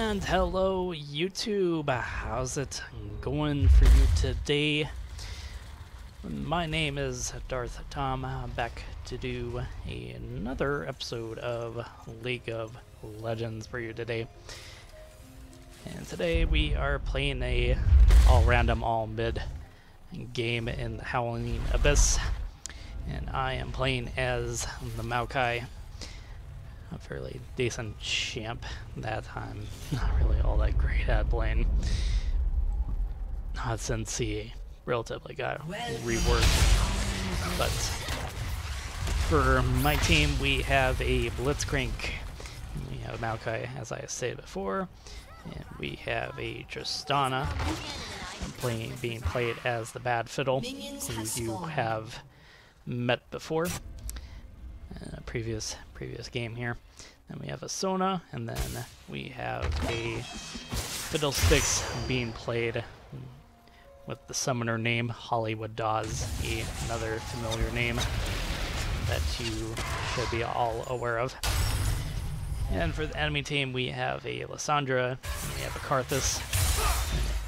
And hello YouTube, how's it going for you today? My name is DarthTom, I'm back to do another episode of League of Legends for you today. And today we are playing a all random, all mid game in the Howling Abyss. And I am playing as the Maokai. A fairly decent champ that I'm not really all that great at playing. Not since he relatively got reworked. But for my team we have a Blitzcrank, we have Maokai as I stated before, and we have a Tristana being played as the Bad Fiddle, who you have met before. Previous game here. Then we have a Sona, and then we have a Fiddlesticks being played with the summoner name Hollywood Dawes, another familiar name that you should be all aware of. And for the enemy team we have a Lysandra, we have a Karthus,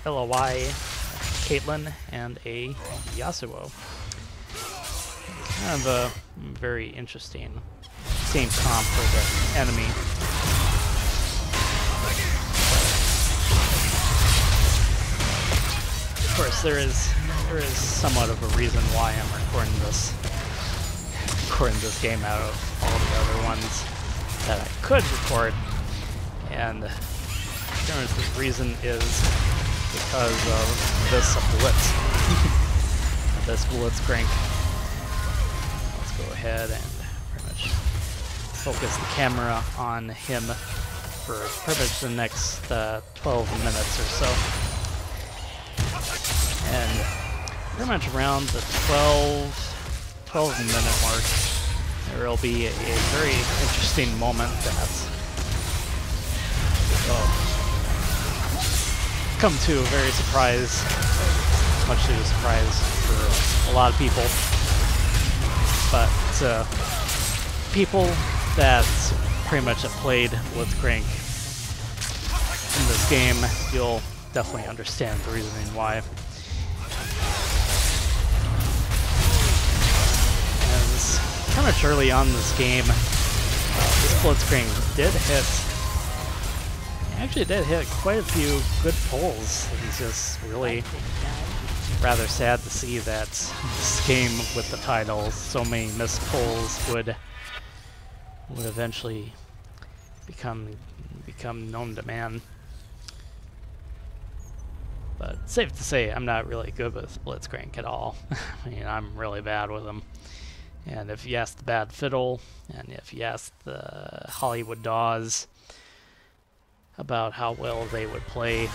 an LOI, Caitlyn, and a Yasuo. Kind of a very interesting team comp for the enemy. Of course, there is somewhat of a reason why I'm recording this game out of all the other ones that I could record, and the reason is because of this blitz, this Blitzcrank. Go ahead and pretty much focus the camera on him for pretty much the next 12 minutes or so. And pretty much around the 12 minute mark, there will be a very interesting moment that will come to a very surprise, much to a surprise for a lot of people. But people that pretty much have played Blitzcrank in this game, you'll definitely understand the reasoning why. As pretty much early on in this game, this Blitzcrank actually did hit quite a few good pulls. It's just really rather sad to see that this game with the title, so many missed pulls would eventually become known to man. But safe to say, I'm not really good with Blitzcrank at all. I mean, I'm really bad with them. And if you ask the Bad Fiddle, and if you ask the Hollywood Dawes about how well they would play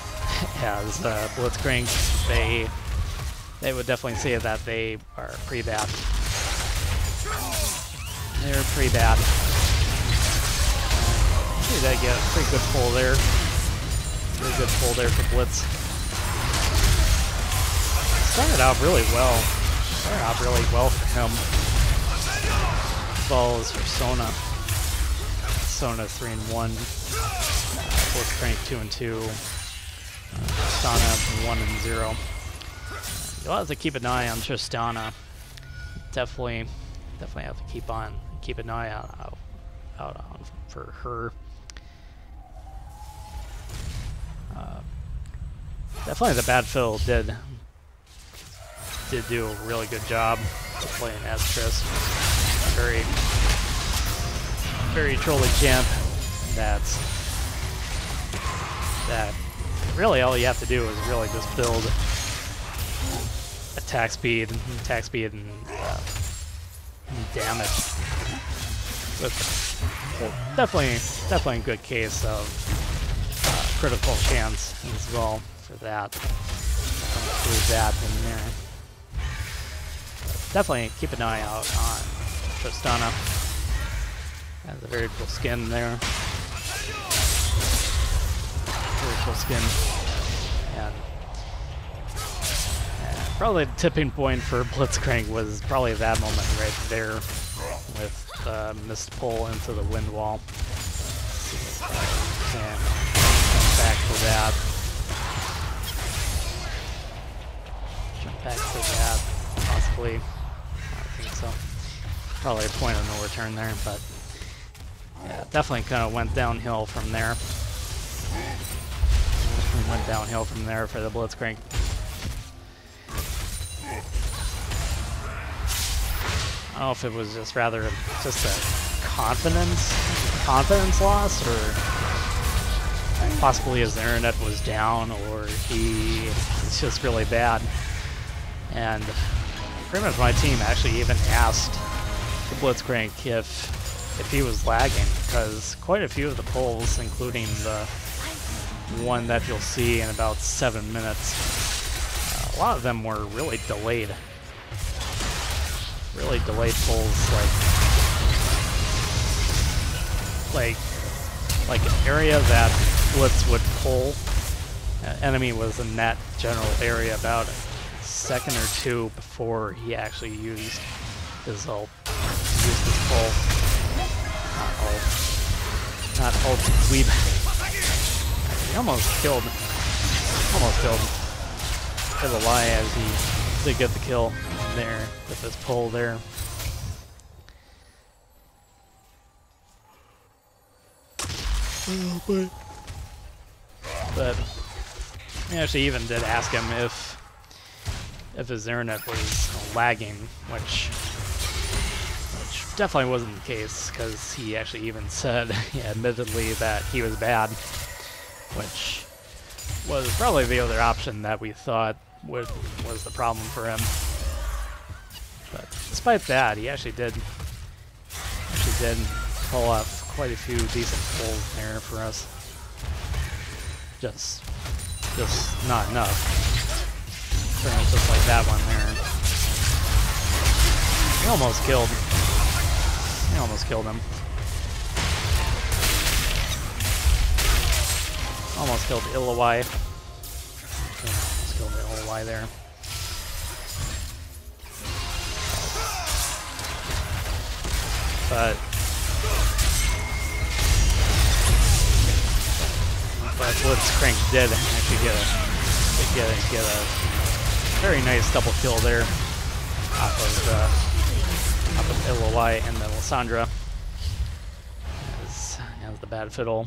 as Blitzcrank, they would definitely say that they are pretty bad. They're pretty bad. Did I get a pretty good pull there? Pretty good pull there for Blitz. Started out really well. For him. As well as for Sona. Sona 3-1. Blitzcrank 2-2. Tristana 1-0. You'll have to keep an eye on Tristana. Definitely have to keep an eye out on for her. Definitely the Bad Fiddle did do a really good job playing as Triss. Very trolly champ. That really all you have to do is really just build attack speed and damage. With definitely a good case of critical chance as well for that. Include that in there. Definitely keep an eye out on Tristana. Has a very cool skin there. Very cool skin. And probably the tipping point for Blitzcrank was probably that moment right there with missed pull into the wind wall. And back for that. Jump back for that, possibly. I don't think so. Probably a point of no return there, but yeah, definitely kind of went downhill from there. Definitely went downhill from there for the Blitzcrank. I don't know if it was just rather just a confidence loss, or possibly his internet was down, or it's just really bad. And pretty much my team actually even asked the Blitzcrank if he was lagging, because quite a few of the polls, including the one that you'll see in about 7 minutes, a lot of them were really delayed. Really delayed polls, like an area that Blitz would pull. Enemy was in that general area about a second or two before he actually used his ult. Used his pull. Not ult, sweep. He almost killed Lie as he did get the kill there with his pull there. But I actually even did ask him if his internet was lagging, which definitely wasn't the case, because he actually even said, admittedly, that he was bad, which was probably the other option that we thought was the problem for him. But despite that, he actually did pull off quite a few decent pulls there for us. Just not enough. Pretty much just like that one there. He almost killed him. Almost killed Illawai. Almost killed Illawai there. But Blitzcrank did actually get a very nice double kill there off of Illawai and the Lysandra. As the bad fiddle.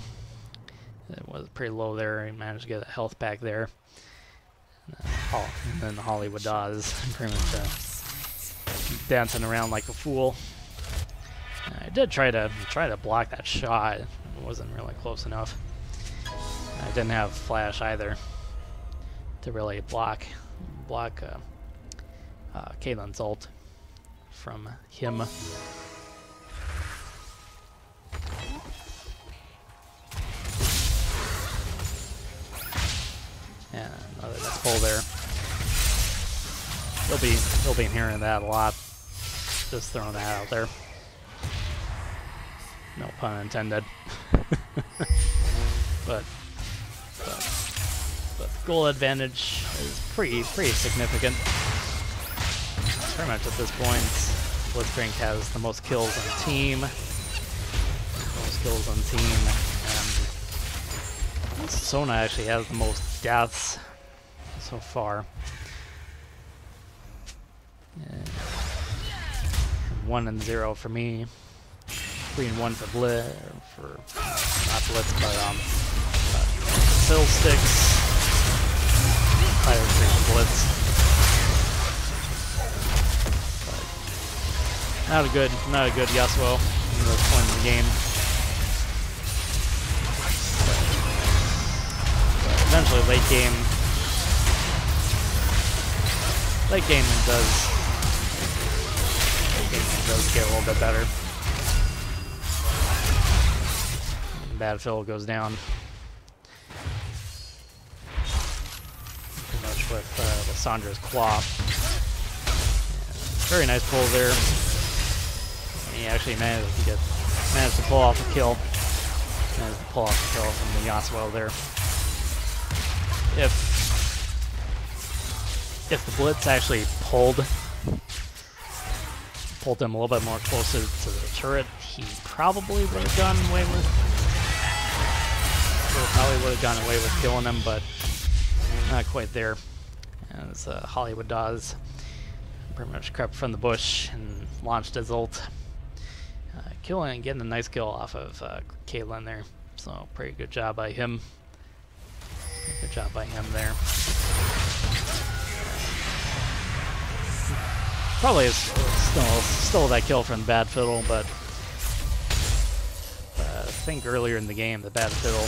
It was pretty low there. He managed to get a health back there. And then the Hollywood Dawes pretty much dancing around like a fool. I did try to block that shot. It wasn't really close enough. I didn't have flash either to really block Caitlyn's ult from him. Yeah, another nice pull there. He'll be hearing that a lot. Just throwing that out there. No pun intended. but goal advantage is pretty significant. Pretty much at this point, Blitzcrank has the most kills on team. And Sona actually has the most deaths so far. 1 and 0 for me. 3 and 1 for Blitz, not Blitz, but Fiddlesticks. 5 and 3 for Blitz. But not a good Yasuo in this point in the game. But eventually, late game does get a little bit better. Bad fill goes down. Pretty much with Lysandra's claw. Very nice pull there. And he actually managed to pull off a kill. Managed to pull off a kill from the Yasuo there. If the Blitz actually pulled him a little bit more closer to the turret, he probably would have gotten away with probably would have gone away with killing him, but not quite there. As Hollywood Dawes pretty much crept from the bush and launched his ult, killing and getting a nice kill off of Caitlyn there. So pretty good job by him. Good job by him there. Probably stole that kill from the Bad Fiddle, but I think earlier in the game the Bad Fiddle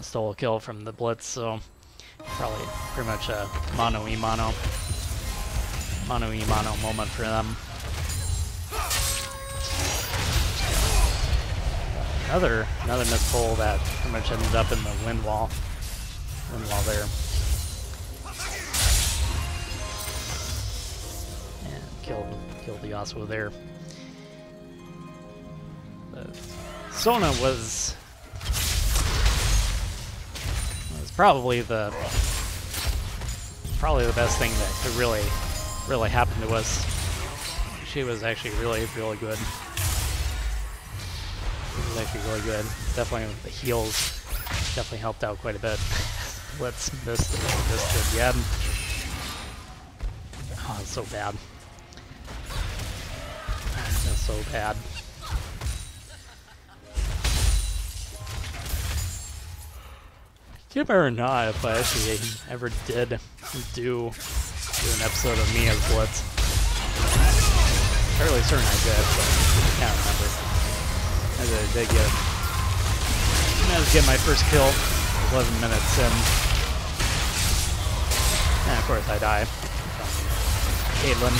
stole a kill from the Blitz, so probably pretty much a mono-e-mono moment for them. Another mispull that pretty much ended up in the wind wall there. And killed the Yasuo there. Sona was probably the best thing that could really happen to us. She was actually really good. She was actually really good. Definitely with the heals, definitely helped out quite a bit. Let's missed it again. Oh, it's so bad. That's so bad. Can't remember not if I actually ever did do an episode of me as Blitz. Fairly certain I did, but I can't remember. I did managed to get my first kill 11 minutes in. And of course I die from Caitlyn.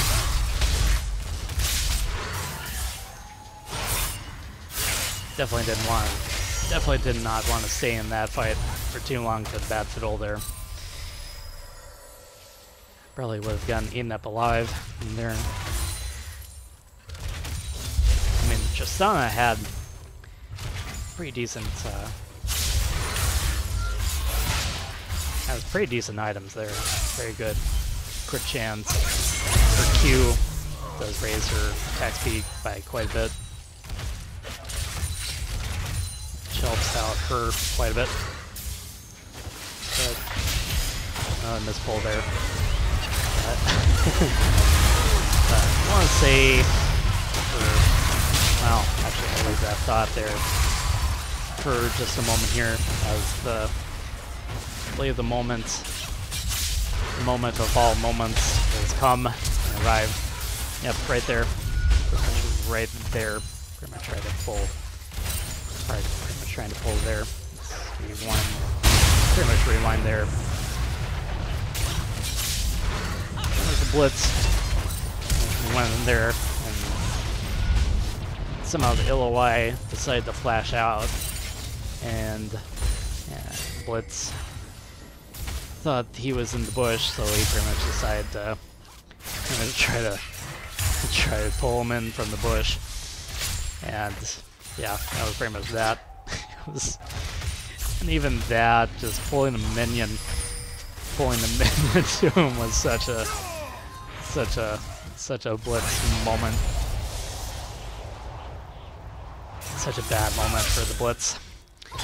Definitely did not want to stay in that fight for too long for the Bad Fiddle there. Probably would have gotten eaten up alive in there. I mean, Tristana had pretty decent has pretty decent items there. Very good crit chance. Her Q does raise her attack speed by quite a bit. Which helps out her quite a bit. But mispull there. I want to say, well, actually I'll leave that thought there for just a moment here, as I believe the moment of all moments has come and arrived. Yep, right there. Right there. Pretty much trying to pull. Pretty much trying to pull there. Rewind. Pretty much rewind there. There's a blitz. Went in there, and somehow the LOI decided to flash out, and yeah, Blitz thought he was in the bush, so he pretty much decided to try to pull him in from the bush, and yeah, that was pretty much that. And even that, just pulling the minion to him was such a Blitz moment. Such a bad moment for the Blitz. I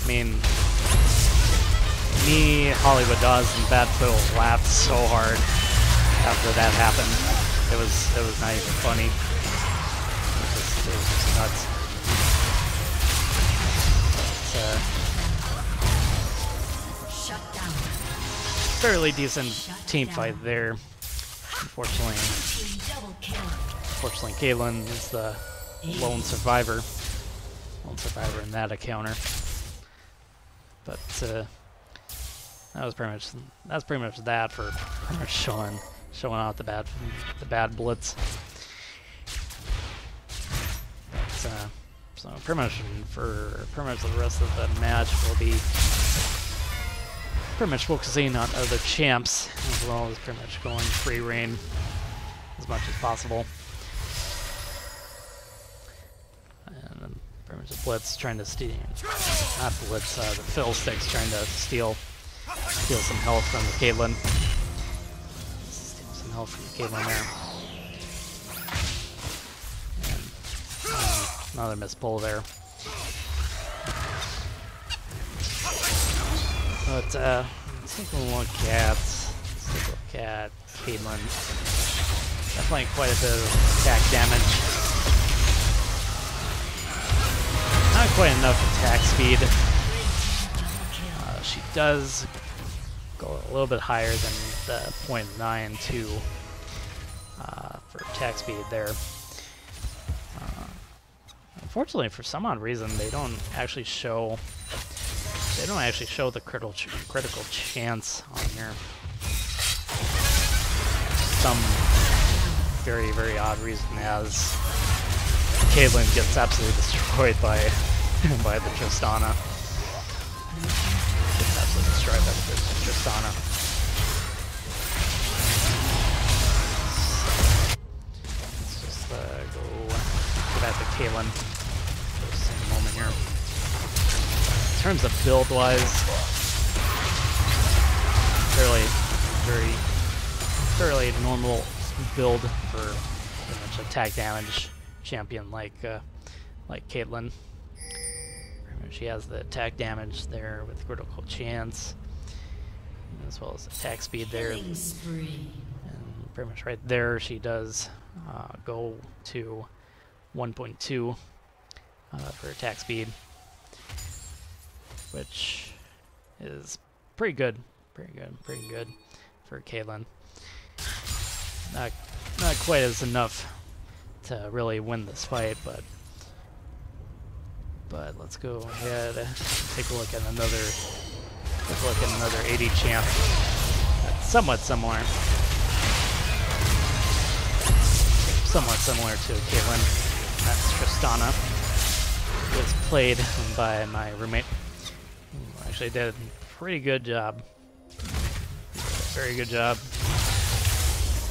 mean, me, Hollywood Dawes, and Bad Fiddle laughed so hard after that happened. It was not even funny. It was just nuts. Fairly decent team fight there. Unfortunately, Caitlyn is the lone survivor in that encounter. But that's pretty much that for pretty much showing out the bad Blitz. So pretty much the rest of the match will be pretty much focusing on other champs, as well as pretty much going free reign as much as possible. And then pretty much the Blitz trying to steal, not Blitz, the Fiddlesticks trying to steal some health from the Caitlyn. Steal some health from the Caitlyn there. And another mispull there. But take a look at Caitlyn. Definitely quite a bit of attack damage. Not quite enough attack speed. She does go a little bit higher than the 0.92 for attack speed there. Unfortunately, for some odd reason, they don't actually show the critical chance on here. Some very, very odd reason, as Caitlyn gets absolutely destroyed by the Tristana. Gets absolutely destroyed by the Tristana. Let's just go get at the Caitlyn for the same moment here. In terms of build-wise, fairly normal build for pretty much attack damage champion like Caitlyn. She has the attack damage there with critical chance, as well as attack speed there. And pretty much right there, she does go to 1.2 for attack speed, which is pretty good for Caitlyn. Not quite as enough to really win this fight, but let's go ahead and take a look at another AD champ that's somewhat similar to Caitlyn. That's Tristana, who was played by my roommate, who actually did a pretty good job. Very good job.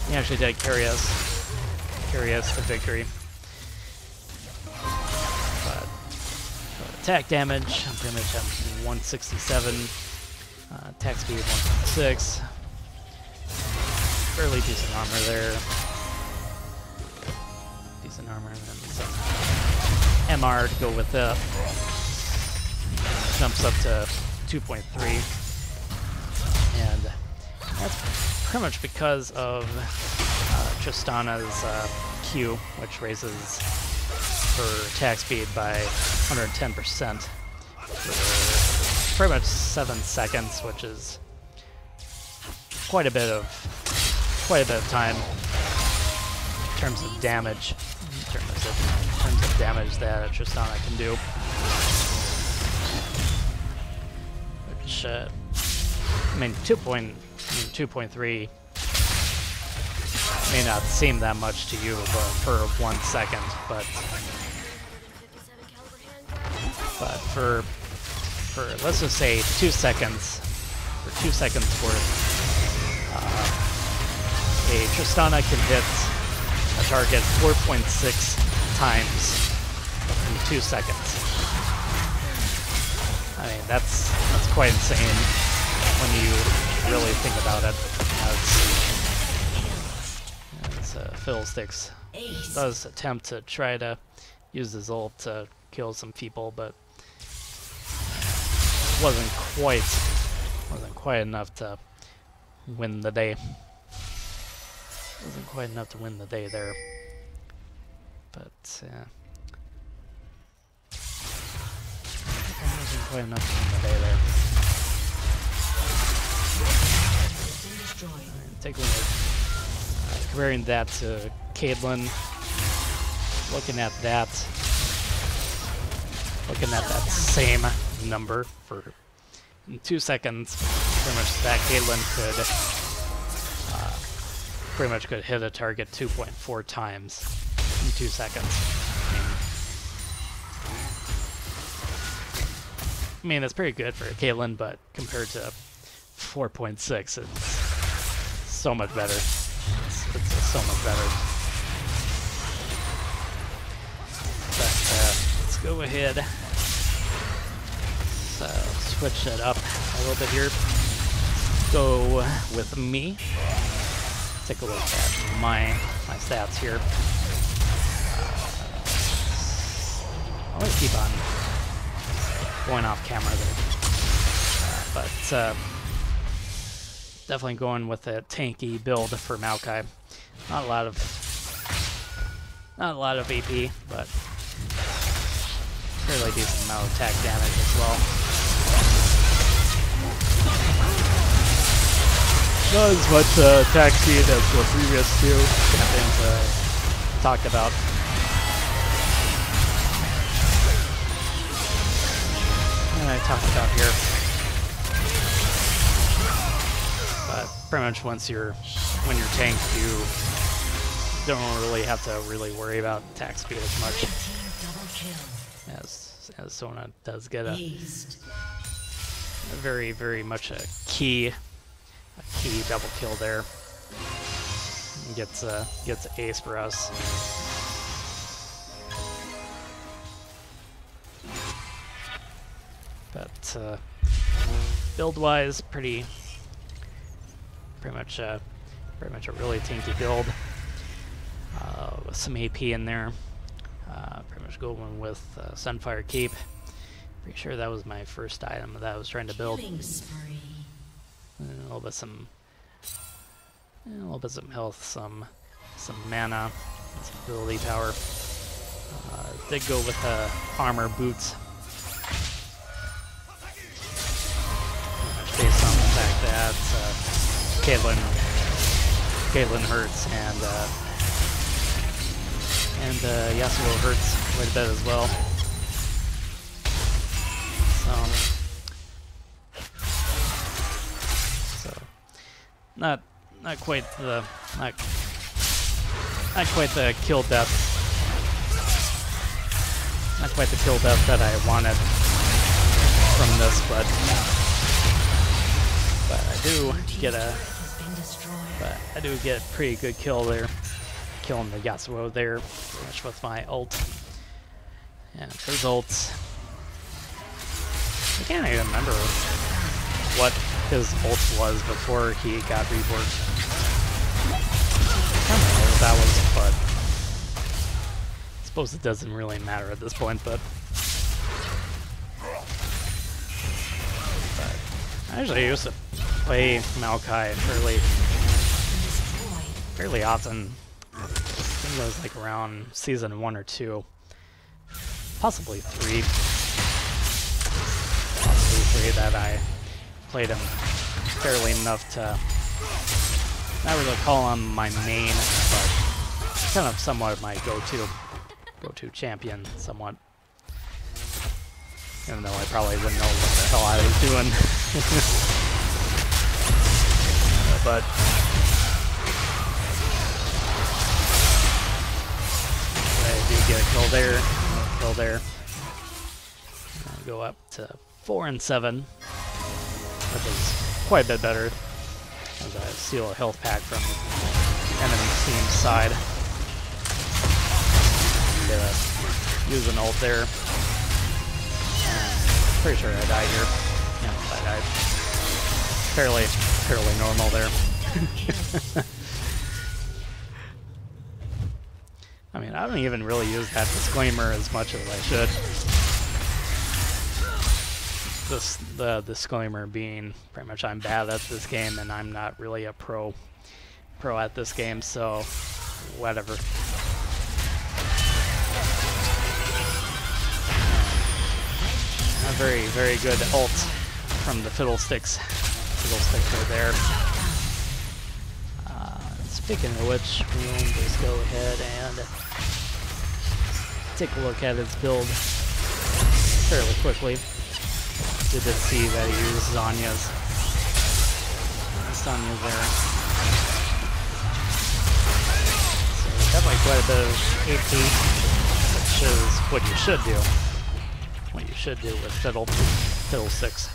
He actually did carry us to victory. But attack damage, I'm pretty much at 167. Attack speed 1.6. Fairly decent armor there. Decent armor, and then some MR to go with that. Jumps up to 2.3. And that's pretty much because of Tristana's Q, which raises her attack speed by 110% for pretty much 7 seconds, which is quite a bit of time in terms of damage. In terms of damage that Tristana can do. Which I mean 2.3 may not seem that much to you, but for 1 second, but for let's just say 2 seconds, for 2 seconds worth, a Tristana can hit a target 4.6 times in 2 seconds. I mean, that's quite insane when you really think about it. As Fiddlesticks does attempt to try to use his ult to kill some people, but wasn't quite enough to win the day. Wasn't quite enough to win the day there. But wasn't quite enough to win the day there. Right, take a look. Comparing that to Caitlyn, looking at that same number for in 2 seconds, pretty much that Caitlyn could hit a target 2.4 times in 2 seconds. I mean, that's pretty good for Caitlyn, but compared to 4.6, it's so much better. It's so much better. But let's go ahead. Switch it up a little bit here. Go with me. Take a look at my stats here. I always keep on going off camera there. But definitely going with a tanky build for Maokai. Not a lot of AP, but fairly decent amount of attack damage as well. Not as much attack speed as the previous two champions talked about. And I talked about here. But pretty much when you're tanked, you don't really have to really worry about attack speed as much. As Sona does get a very much a key double kill there. Gets ace for us. But build-wise, pretty much a really tanky build with some AP in there. Pretty much going with Sunfire Cape. Pretty sure that was my first item that I was trying to build. And a little bit some health, some mana, some ability power. Did go with armor boots. Based on the fact that Caitlyn hurts and Yasuo hurts quite a bit as well. So not quite the kill death. Not quite the kill death that I wanted from this, but I do get a pretty good kill there. Killing the Yasuo there, pretty much with my ult. And his ults, I can't even remember what his ult was before he got reworked. I don't know what that was, but I suppose it doesn't really matter at this point, but I actually used to play Maokai fairly often. I think it was like around season 1 or 2, possibly 3 that I played him fairly enough to not really call him my main, but kind of somewhat my go-to champion, somewhat. Even though I probably wouldn't know what the hell I was doing. But I do get a kill there. I'll go up to 4 and 7, which is quite a bit better, as I steal a health pack from enemy team's side. Use an ult there. Pretty sure I died here. Yeah, I died. Fairly normal there. I mean, I don't even really use that disclaimer as much as I should. The disclaimer being pretty much I'm bad at this game and I'm not really a pro at this game, so whatever. A very good ult from the fiddlesticks right there. Speaking of which, we'll just go ahead and take a look at its build fairly quickly. We did see that he used Zanya's there. So definitely quite a bit of AP, which is what you should do. What you should do with fiddlesticks.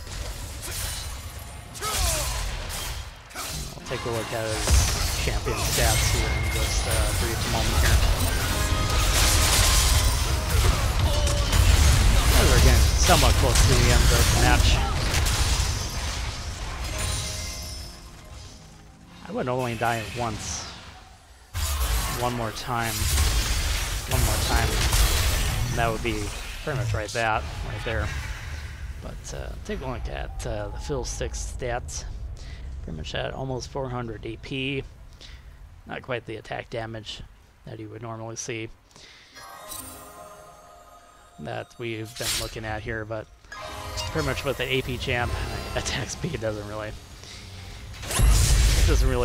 I'll take a look at his champion stats here in just a brief moment here. We're getting somewhat close to the end of the match. I would only die once. One more time. And that would be pretty much right there. But take a look at the Fiddlesticks stats. Pretty much at almost 400 AP. Not quite the attack damage that you would normally see that we've been looking at here, but pretty much with the AP champ, attack speed doesn't really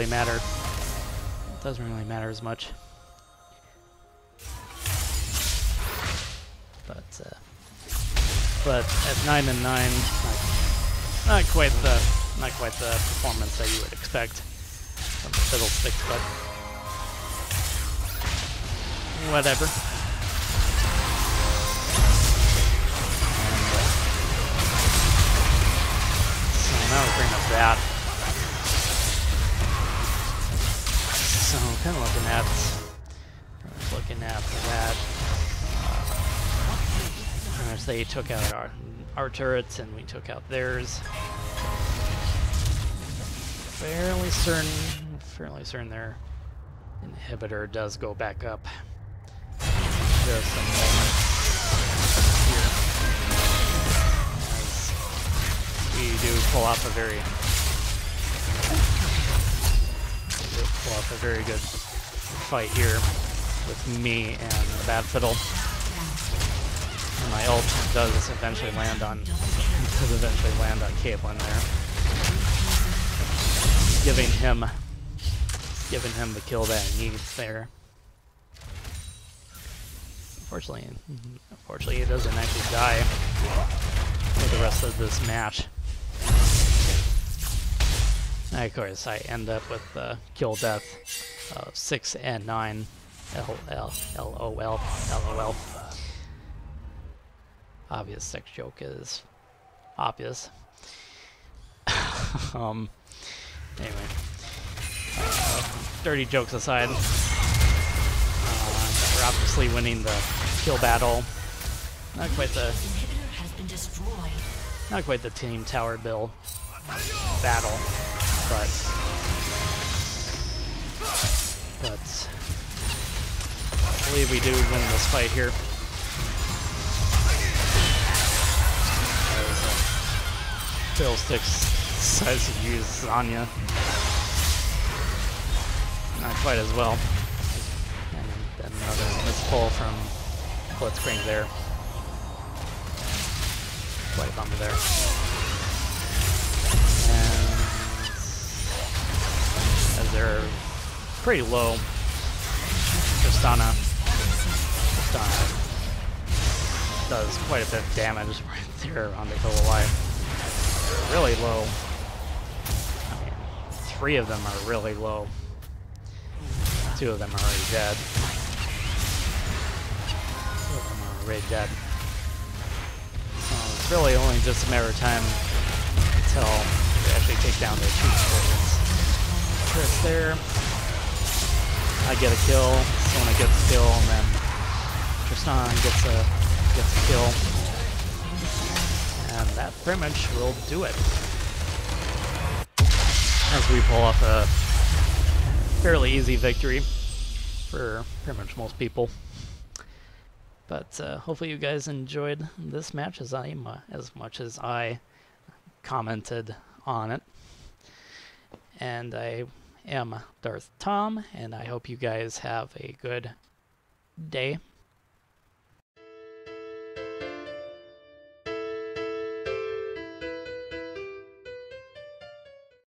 matter. It doesn't really matter as much. But at 9 and 9, not quite the performance that you would expect from the Fiddlesticks, but whatever. So now we bring up that. So kind of looking at that. They took out our turrets and we took out theirs. Fairly certain their inhibitor does go back up. Just a moment here, as we do pull off a very good fight here with me and the Bad Fiddle. And my ult does eventually land on Caitlyn there, giving him the kill that he needs there. Unfortunately, he doesn't actually die for the rest of this match. And of course, I end up with kill death of 6 and 9. LOL. Obvious sex joke is obvious. Anyway, dirty jokes aside, we're obviously winning the kill battle. Not quite the team tower bill battle, but I believe we do win this fight here. Fiddlesticks decides to use Zanya. Not quite as well. And then another mispull from Blitzcrank there. Quite a bummer there. And as they're pretty low, Tristana does quite a bit of damage right there on the hill alive. Really low. I mean, 3 of them are really low. 2 of them are already dead. 2 of them are already dead. So it's really only just a matter of time until we actually take down their 2 swords. Chris there. I get a kill. Someone gets a kill, and then Tristan gets a kill. And that pretty much will do it. As we pull off a fairly easy victory for pretty much most people. But hopefully you guys enjoyed this match as much as I commented on it. And I am DarthTom, and I hope you guys have a good day.